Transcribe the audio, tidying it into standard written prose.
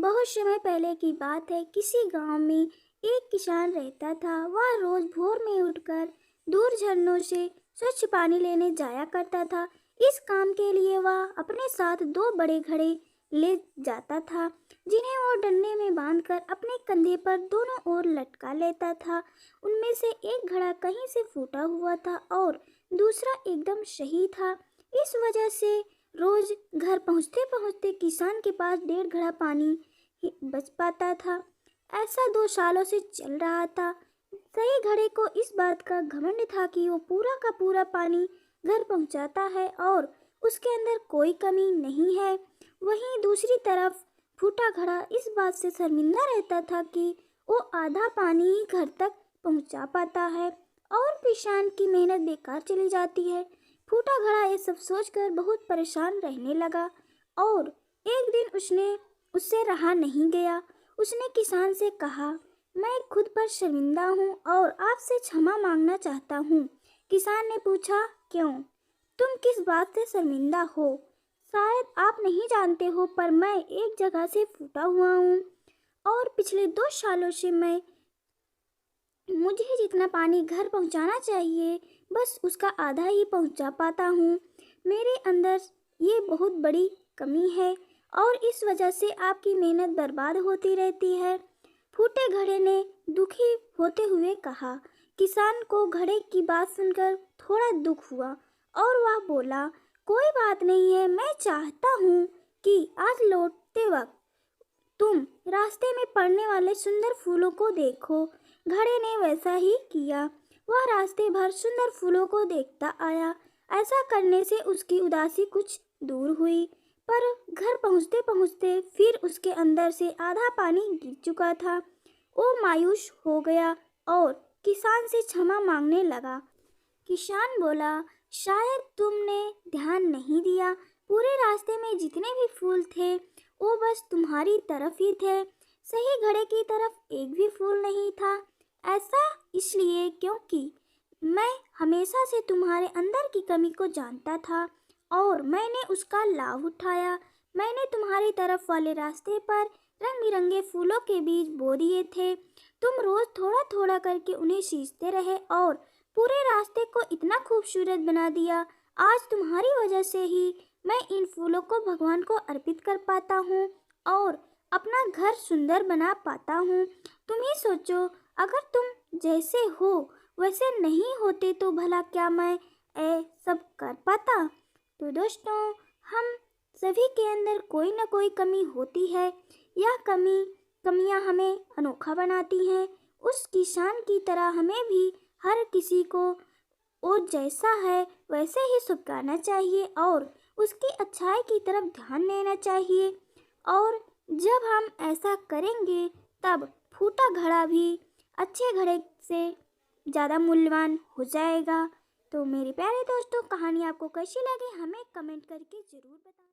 बहुत समय पहले की बात है। किसी गांव में एक किसान रहता था। वह रोज भोर में उठकर दूर झरनों से स्वच्छ पानी लेने जाया करता था। इस काम के लिए वह अपने साथ दो बड़े घड़े ले जाता था, जिन्हें वो डंडे में बांधकर अपने कंधे पर दोनों ओर लटका लेता था। उनमें से एक घड़ा कहीं से फूटा हुआ था और दूसरा एकदम सही था। इस वजह से रोज घर पहुँचते पहुँचते किसान के पास 1.5 घड़ा पानी ही बच पाता था। ऐसा 2 सालों से चल रहा था। सही घड़े को इस बात का घमंड था कि वो पूरा का पूरा पानी घर पहुंचाता है और उसके अंदर कोई कमी नहीं है। वहीं दूसरी तरफ फूटा घड़ा इस बात से शर्मिंदा रहता था कि वो आधा पानी ही घर तक पहुंचा पाता है और किसान की मेहनत बेकार चली जाती है। फूटा घड़ा ये सब सोचकर बहुत परेशान रहने लगा और एक दिन उससे रहा नहीं गया। उसने किसान से कहा, मैं खुद पर शर्मिंदा हूँ और आपसे क्षमा मांगना चाहता हूँ। किसान ने पूछा, क्यों? तुम किस बात से शर्मिंदा हो? शायद आप नहीं जानते हो, पर मैं एक जगह से फूटा हुआ हूँ और पिछले 2 सालों से मुझे जितना पानी घर पहुंचाना चाहिए बस उसका आधा ही पहुंचा पाता हूँ। मेरे अंदर ये बहुत बड़ी कमी है और इस वजह से आपकी मेहनत बर्बाद होती रहती है। फूटे घड़े ने दुखी होते हुए कहा। किसान को घड़े की बात सुनकर थोड़ा दुख हुआ और वह बोला, कोई बात नहीं है, मैं चाहता हूँ कि आज लौटते वक्त तुम रास्ते में पड़ने वाले सुंदर फूलों को देखो। घड़े ने वैसा ही किया। वह रास्ते भर सुंदर फूलों को देखता आया। ऐसा करने से उसकी उदासी कुछ दूर हुई, पर घर पहुंचते पहुंचते फिर उसके अंदर से आधा पानी गिर चुका था। वो मायूस हो गया और किसान से क्षमा मांगने लगा। किसान बोला, शायद तुमने ध्यान नहीं दिया। पूरे रास्ते में जितने भी फूल थे वो बस तुम्हारी तरफ ही थे। सही घड़े की तरफ एक भी फूल नहीं था। ऐसा इसलिए क्योंकि मैं हमेशा से तुम्हारे अंदर की कमी को जानता था और मैंने उसका लाभ उठाया। मैंने तुम्हारी तरफ वाले रास्ते पर रंग बिरंगे फूलों के बीज बो दिए थे। तुम रोज थोड़ा थोड़ा करके उन्हें सींचते रहे और पूरे रास्ते को इतना खूबसूरत बना दिया। आज तुम्हारी वजह से ही मैं इन फूलों को भगवान को अर्पित कर पाता हूँ और अपना घर सुंदर बना पाता हूँ। तुम ही सोचो, अगर तुम जैसे हो वैसे नहीं होते तो भला क्या मैं सब कर पाता? तो दोस्तों, हम सभी के अंदर कोई ना कोई कमी होती है। यह कमियां हमें अनोखा बनाती हैं। उस किसान की तरह हमें भी हर किसी को वो जैसा है वैसे ही स्वीकारना चाहिए और उसकी अच्छाई की तरफ ध्यान देना चाहिए। और जब हम ऐसा करेंगे तब फूटा घड़ा भी अच्छे घड़े से ज़्यादा मूल्यवान हो जाएगा। तो मेरे प्यारे दोस्तों, कहानी आपको कैसी लगी हमें कमेंट करके ज़रूर बताएं।